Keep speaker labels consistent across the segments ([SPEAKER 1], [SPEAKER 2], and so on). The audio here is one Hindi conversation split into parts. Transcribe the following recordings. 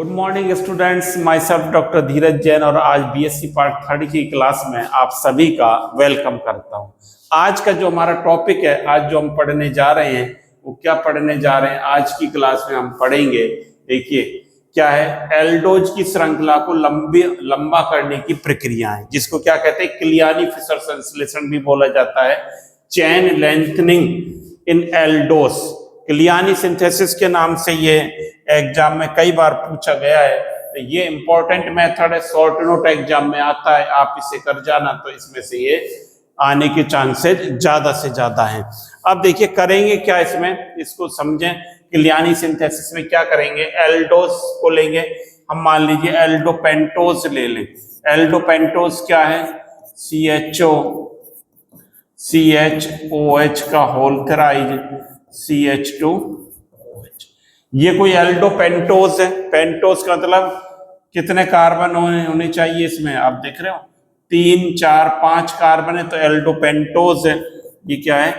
[SPEAKER 1] Good morning students, myself doctor Dheeraj Jain और आज बीएससी पार्ट 3 की क्लास में आप सभी का वेलकम करता हूं। आज का जो हमारा टॉपिक है, आज जो हम पढ़ने जा रहे हैं वो क्या पढ़ने जा रहे हैं आज की क्लास में हम पढ़ेंगे। देखिए क्या है, एल्डोज की श्रृंखला को लंबा करने की प्रक्रिया है, जिसको क्या कहते हैं, क्लियानी-फिशर संश्लेषण भी बोला जाता है। चेन लेंथनिंग इन एल्डोस, क्लियानी सिंथेसिस के नाम से ये एग्जाम में कई बार पूछा गया है। तो ये इंपॉर्टेंट मेथड है, शॉर्ट नोट एग्जाम में आता है, आप इसे कर जाना तो इसमें से ये आने के चांसेस ज्यादा से ज्यादा हैं। अब देखिए करेंगे क्या इसमें, इसको समझें। क्लियानी सिंथेसिस में क्या करेंगे, एल्डोस को लेंगे हम, मान लीजिए एल्डोपेंटोज ले लें। एल्डोपेंटोज क्या है, CHOH का होल थराइज CH2OH। ये कोई एल्डोपेंटोज है। पेंटोज का मतलब कितने कार्बन होने चाहिए इसमें, आप देख रहे हो 3 4 5 कार्बन है तो एल्डोपेंटोज है। ये क्या है,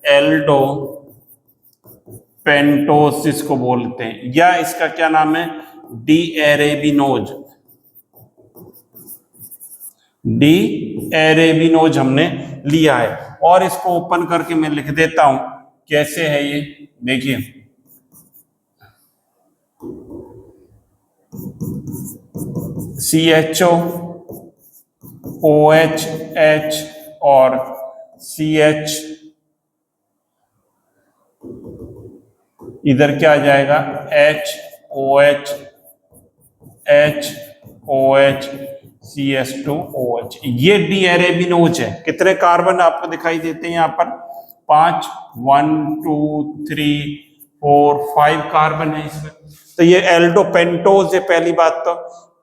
[SPEAKER 1] एल्डोपेंटोज इसको बोलते हैं, या इसका क्या नाम है, डी एरेबिनोज हमने लिया है। और इसको ओपन करके मैं लिख देता हूं कैसे है ये, देखिए CHOOH और CH, इधर क्या आ जाएगा HOH CS2OH। ये डी एरेबिनोज है। कितने कार्बन आपको दिखाई देते हैं यहाँ पर, 5 1 2 3 4 5 कार्बन है इसमें। तो ये एल्डोपेंटोज है। पहली बात तो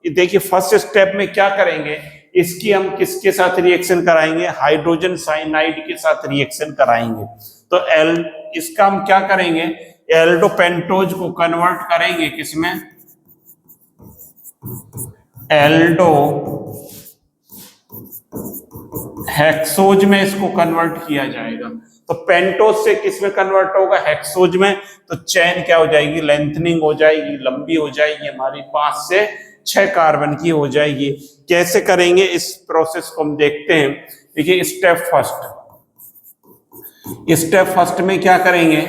[SPEAKER 1] देखिए फर्स्ट स्टेप में क्या करेंगे, इसकी हम किसके साथ रिएक्शन कराएंगे, हाइड्रोजन साइनाइड के साथ रिएक्शन कराएंगे। तो इसका हम क्या करेंगे, एल्डोपेंटोज को कन्वर्ट करेंगे किसमें, एल्डो हेक्सोज में इसको कन्वर्ट किया जाएगा। तो पेंटोज से किसमें कन्वर्ट होगा, हेक्सोज में। तो चेन क्या हो जाएगी, लेंथनिंग हो जाएगी, लंबी हो जाएगी, हमारी 5 से 6 कार्बन की हो जाएगी। कैसे करेंगे इस प्रोसेस को हम देखते हैं। देखिए स्टेप फर्स्ट में क्या करेंगे,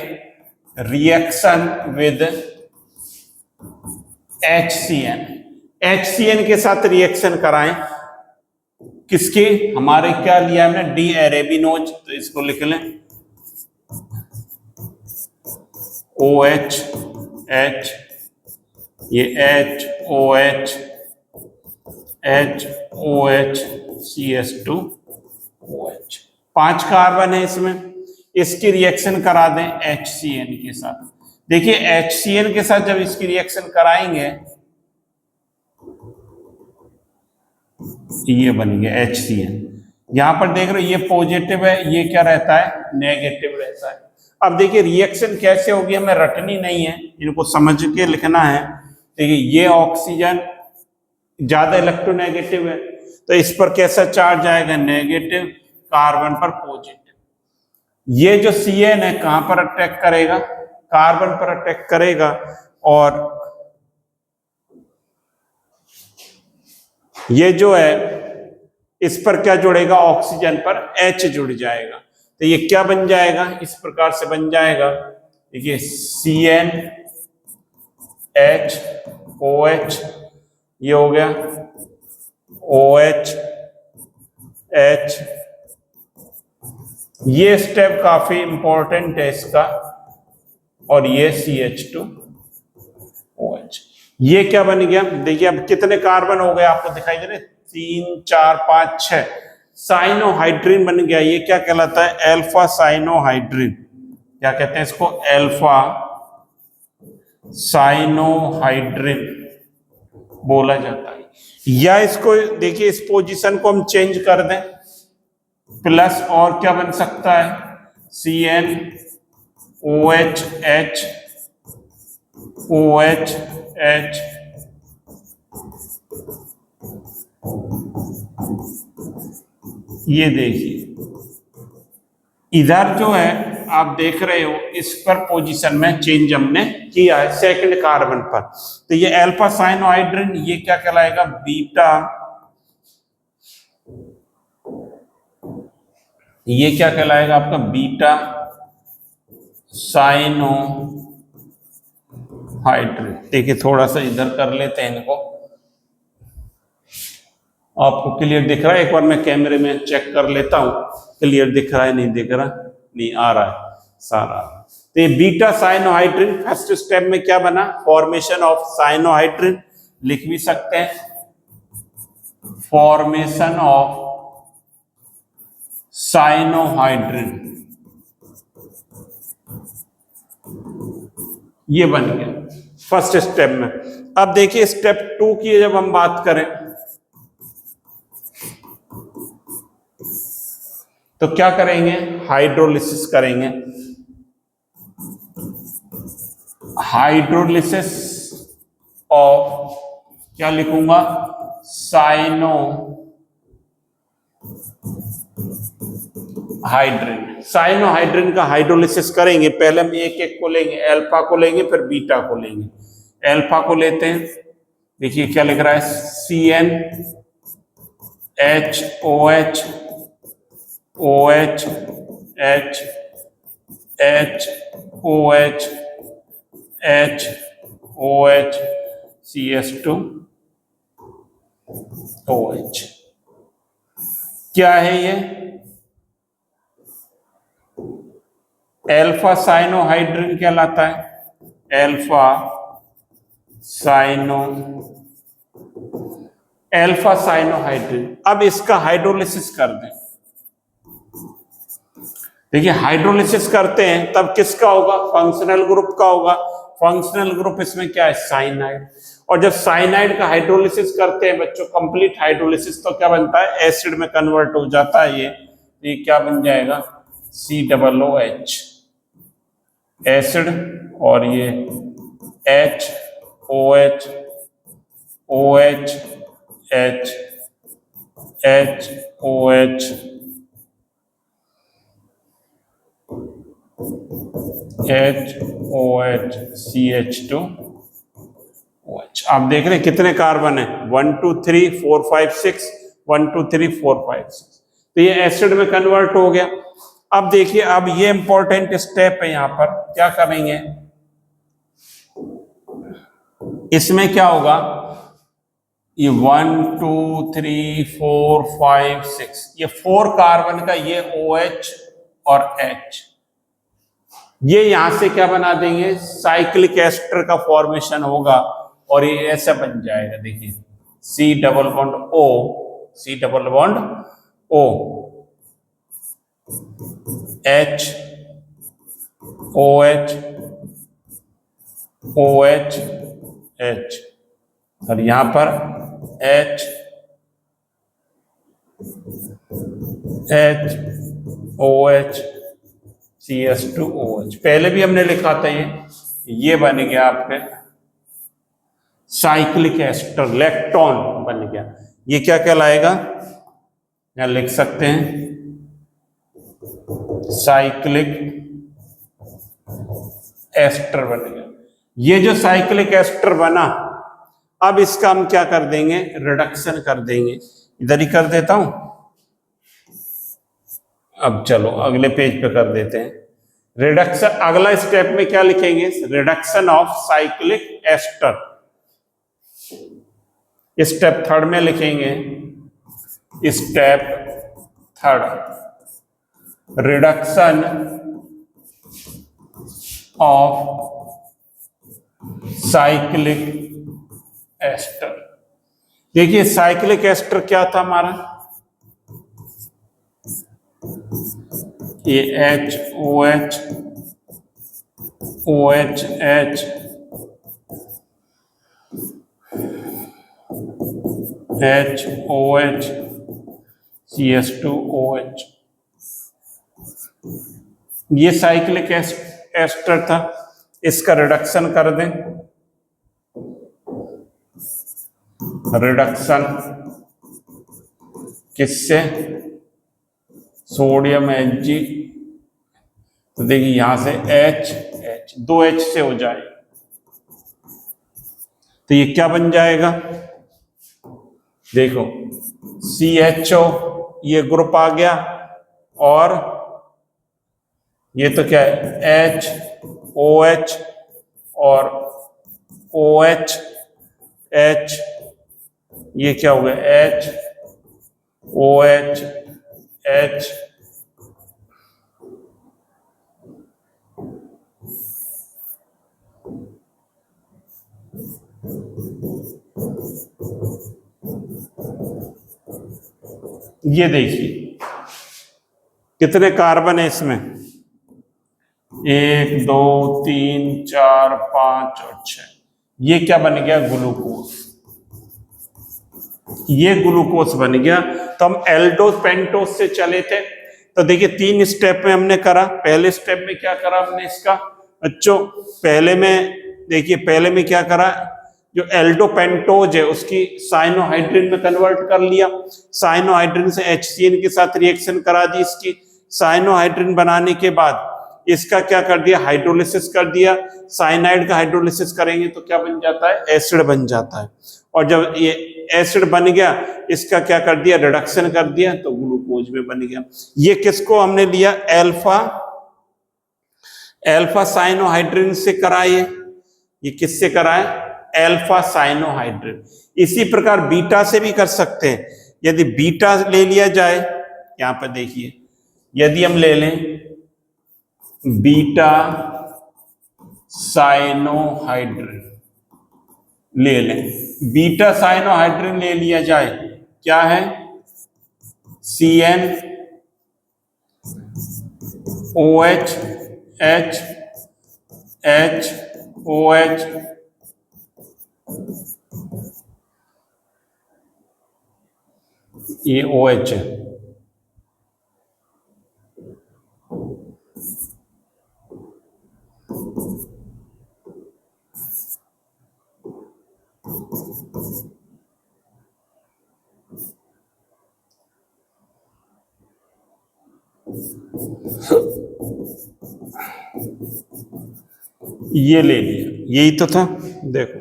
[SPEAKER 1] रिएक्शन विद HCN के साथ रिएक्शन कराएं। किसकी, हमारे क्या लिया हमने, डी एरेबिनोज। तो इसको लिख लें OH H, ये HOH CS2OH। 5 कार्बन है इसमें, इसकी रिएक्शन करा दें HCN के साथ। देखिए HCN के साथ जब इसकी रिएक्शन कराएंगे, ये बन गया HCN। यहां पर देख रहे हो ये पॉजिटिव है, ये क्या रहता है, नेगेटिव रहता है। अब देखिए रिएक्शन कैसे होगी हमें रटनी नहीं है, इनको समझ के लिखना है। देखिए ये ऑक्सीजन ज्यादा इलेक्ट्रोनेगेटिव है, तो इस पर कैसा चार्ज आएगा, नेगेटिव, कार्बन पर पॉजिटिव। ये जो CN है कहां पर अटैक करेगा, कार्बन पर अटैक करेगा, और ये जो है इस पर क्या जुड़ेगा, ऑक्सीजन पर H जुड़ जाएगा। तो ये क्या बन जाएगा, इस प्रकार से बन जाएगा। देखिए CnHOH, ये हो गया OH H। ये स्टेप काफी इंपॉर्टेंट है इसका, और ये CH2OH। ये क्या बन गया, देखिए अब कितने कार्बन हो गए आपको दिखाई दे रहे, 3 4 5 6, साइनोहाइड्रिन बन गया। ये क्या कहलाता है, अल्फा साइनोहाइड्रिन। क्या कहते हैं इसको, अल्फा साइनोहाइड्रिन बोला जाता है। या इसको देखिए इस पोजीशन को हम चेंज कर दें, प्लस और क्या बन सकता है, CnOH H OH H। ये देखिए इधर जो है आप देख रहे हो इस पर पोजीशन में चेंज हमने किया है सेकंड कार्बन पर। तो ये अल्फा साइनोहाइड्रिन ये क्या कहलाएगा, बीटा, ये क्या कहलाएगा आपका बीटा साइनोहाइड्रिन। देखिए थोड़ा सा इधर कर लेते हैं इनको, आपको क्लियर दिख रहा है? एक बार मैं कैमरे में चेक कर लेता हूं, क्लियर दिख रहा है नहीं दिख रहा, नहीं आ रहा है सारा। तो ये बीटा साइनोहाइड्रिन फर्स्ट स्टेप में क्या बना, फॉर्मेशन ऑफ साइनोहाइड्रिन, लिख भी सकते हैं फॉर्मेशन ऑफ साइनोहाइड्रिन, ये बन गया फर्स्ट स्टेप में। अब देखिए स्टेप 2 की जब हम बात करें तो क्या करेंगे, हाइड्रोलिसिस करेंगे। हाइड्रोलिसिस ऑफ क्या लिखूंगा, साइनोहाइड्रिन। साइनोहाइड्रिन का हाइड्रोलिसिस करेंगे। पहले हम एक एक को लेंगे, अल्फा को लेंगे फिर बीटा को लेंगे। अल्फा को लेते हैं, देखिए क्या लिख रहा है, CnHOH OH H H OH H OH CS2 OH। क्या है ये, अल्फा साइनोहाइड्रिन कहलाता है, अल्फा साइनोहाइड्रिन। अब इसका हाइड्रोलिसिस कर दें। देखिए हाइड्रोलिसिस करते हैं तब किसका होगा, फंक्शनल ग्रुप का होगा। फंक्शनल ग्रुप इसमें क्या है, साइनाइड। और जब साइनाइड का हाइड्रोलिसिस करते हैं बच्चों, कंप्लीट हाइड्रोलिसिस, तो क्या बनता है, एसिड में कन्वर्ट हो जाता है ये क्या बन जाएगा, COOH एसिड, और ये HOH OH H HOH HOH CH2 OH। आप देख रहे हैं कितने कार्बन है, 1 2 3 4 5 6, 1 2 3 4 5 6। तो ये एसिड में कन्वर्ट हो गया। अब देखिए, अब ये इंपॉर्टेंट स्टेप है, यहां पर क्या करेंगे, इसमें क्या होगा, ये 1 2 3 4 5 6, ये 4 कार्बन का ये OH और H, ये यहां से क्या बना देंगे, साइक्लिक एस्टर का फॉर्मेशन होगा और ये ऐसा बन जाएगा। देखिए C double bond O H OH OH H, और यहां पर H OH CS2 OH। पहले भी हमने लिखा था ये बन गया आपके साइक्लिक एस्टर, लेक्टोन बन गया। ये क्या कहलाएगा, यहां लिख सकते हैं साइक्लिक एस्टर बन गया। ये जो साइक्लिक एस्टर बना, अब इसका हम क्या कर देंगे, रिडक्शन कर देंगे। इधर ही कर देता हूं। अब चलो अगले पेज पे कर देते हैं रिडक्शन। अगला स्टेप में क्या लिखेंगे, reduction of cyclic ester. Step 3 में लिखेंगे, step 3 reduction of cyclic ester. देखिए साइक्लिक एस्टर क्या था हमारा, ये HOH OH H HOH CS2 OH, ये साइक्लिक एस्टर था। इसका रिडक्शन कर दें, रिडक्शन किससे, सोडियम Hg तो देखिए यहां से H H 2H से हो जाएगा, तो ये क्या बन जाएगा, देखो CHO ये ग्रुप आ गया, और ये तो क्या है HOH और OH H, ये क्या हो गया HOH H, ये देखिए कितने कार्बन है इसमें, 1 2 3 4 5 और 6, ये क्या बन गया ग्लूकोज, ये ग्लूकोज बन गया। तो हम एल्डोस पेंटोस से चले थे, तो देखिए 3 स्टेप में हमने करा। पहले स्टेप में क्या करा हमने इसका बच्चों, पहले में देखिए, पहले में क्या करा, जो एल्डोपेंटोज है उसकी साइनोहाइड्रिन में कन्वर्ट कर लिया, साइनोहाइड्रिन से HCN के साथ रिएक्शन करा दी, इसकी साइनोहाइड्रिन बनाने के बाद इसका क्या कर दिया, हाइड्रोलिसिस कर दिया। साइनाइड का हाइड्रोलिसिस करेंगे तो क्या बन जाता है, एसिड बन जाता है, और जब ये एसिड बन गया इसका क्या कर दिया, रिडक्शन कर दिया, तो ग्लूकोज में बन गया। ये किसको हमने लिया, अल्फा साइनोहाइड्रिन से कराए, ये किससे कराए, अल्फा साइनोहाइड्रिन। इसी प्रकार बीटा से भी कर सकते हैं, यदि बीटा ले लिया जाए, यहां पर देखिए यदि हम ले लें बीटा साइनोहाइड्रिन, ले लें बीटा साइनोहाइड्रिन ले लिया जाए, क्या है CN OH H H OH ये OH है, ये ले लिया, यही तो था, देखो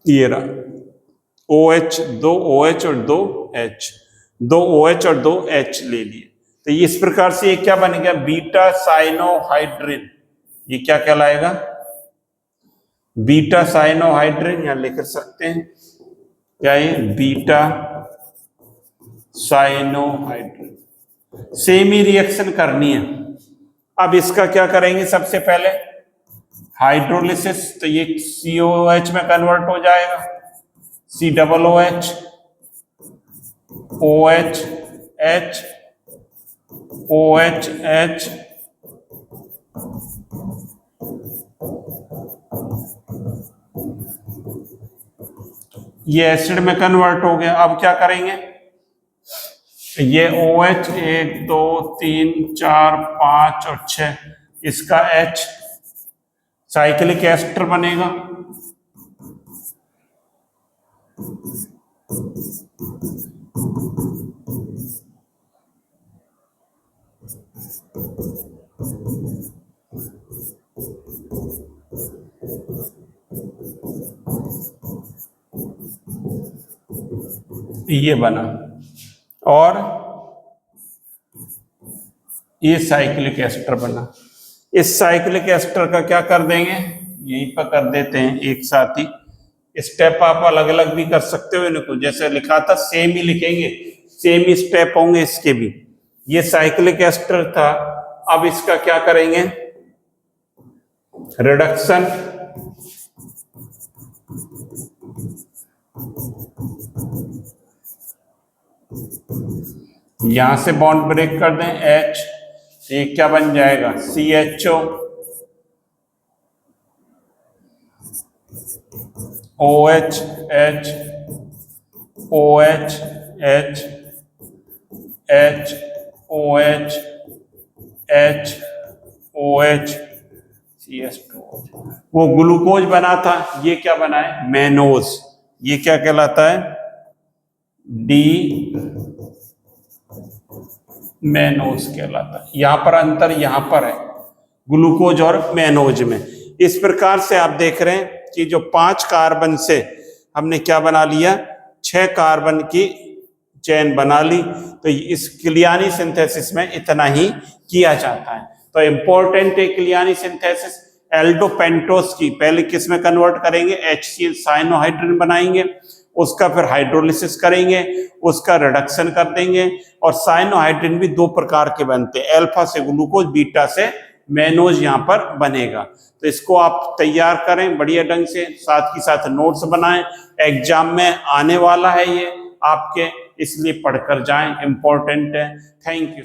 [SPEAKER 1] ये रहा OH, 2 OH और 2 H, 2 OH और 2 H ले लिए। तो इस प्रकार से ये क्या बन गया, बीटा साइनोहाइड्रिन, ये क्या कहलाएगा, बीटा साइनोहाइड्रिन, यहां लिख सकते हैं क्या, ये बीटा साइनोहाइड्रिन। सेम ही रिएक्शन करनी है। अब इसका क्या करेंगे, सबसे पहले हाइड्रोलिसिस, तो ये COH में कन्वर्ट हो जाएगा, COOH OH H OH H, ये एसिड में कन्वर्ट हो गया। अब क्या करेंगे, ये OH 1 2 3 4 5 और 6, इसका H साइक्लिक एस्टर बनेगा, ये बना, और ये साइक्लिक एस्टर बना। इस साइक्लिक एस्टर का क्या कर देंगे, यहीं पर कर देते हैं एक साथ ही। स्टेप आप अलग अलग भी कर सकते हो इनको, जैसे लिखा था सेम ही लिखेंगे, सेम ही स्टेप होंगे इसके भी। ये साइक्लिक एस्टर था, अब इसका क्या करेंगे, रिडक्शन, यहां से बॉन्ड ब्रेक कर दें H, ये क्या बन जाएगा CHO OH H OH H H OH H OH CS2, वो ग्लूकोज बना था, ये क्या बना है मेनोज, ये क्या कहलाता है D मैनोज कहलाता है। यहाँ पर अंतर यहाँ पर है ग्लूकोज और मैनोज में। इस प्रकार से आप देख रहे हैं कि जो 5 कार्बन से हमने क्या बना लिया, 6 कार्बन की चेन बना ली। तो इस क्लियानी सिंथेसिस में इतना ही किया जाता है। तो इंपॉर्टेंट है क्लियानी सिंथेसिस। एल्डोपेंटोस की पहले किस में कन्वर्ट करेंगे, HCl साइनोहाइड्रिन बनाएंगे, उसका फिर हाइड्रोलिसिस करेंगे, उसका रिडक्शन कर देंगे। और साइनोहाइड्रिन भी 2 प्रकार के बनते हैं, अल्फा से ग्लूकोज, बीटा से मैनोज यहाँ पर बनेगा। तो इसको आप तैयार करें बढ़िया ढंग से, साथ ही साथ नोट्स बनाएं। एग्जाम में आने वाला है ये आपके, इसलिए पढ़कर जाएं, इंपॉर्टेंट है। Thank you.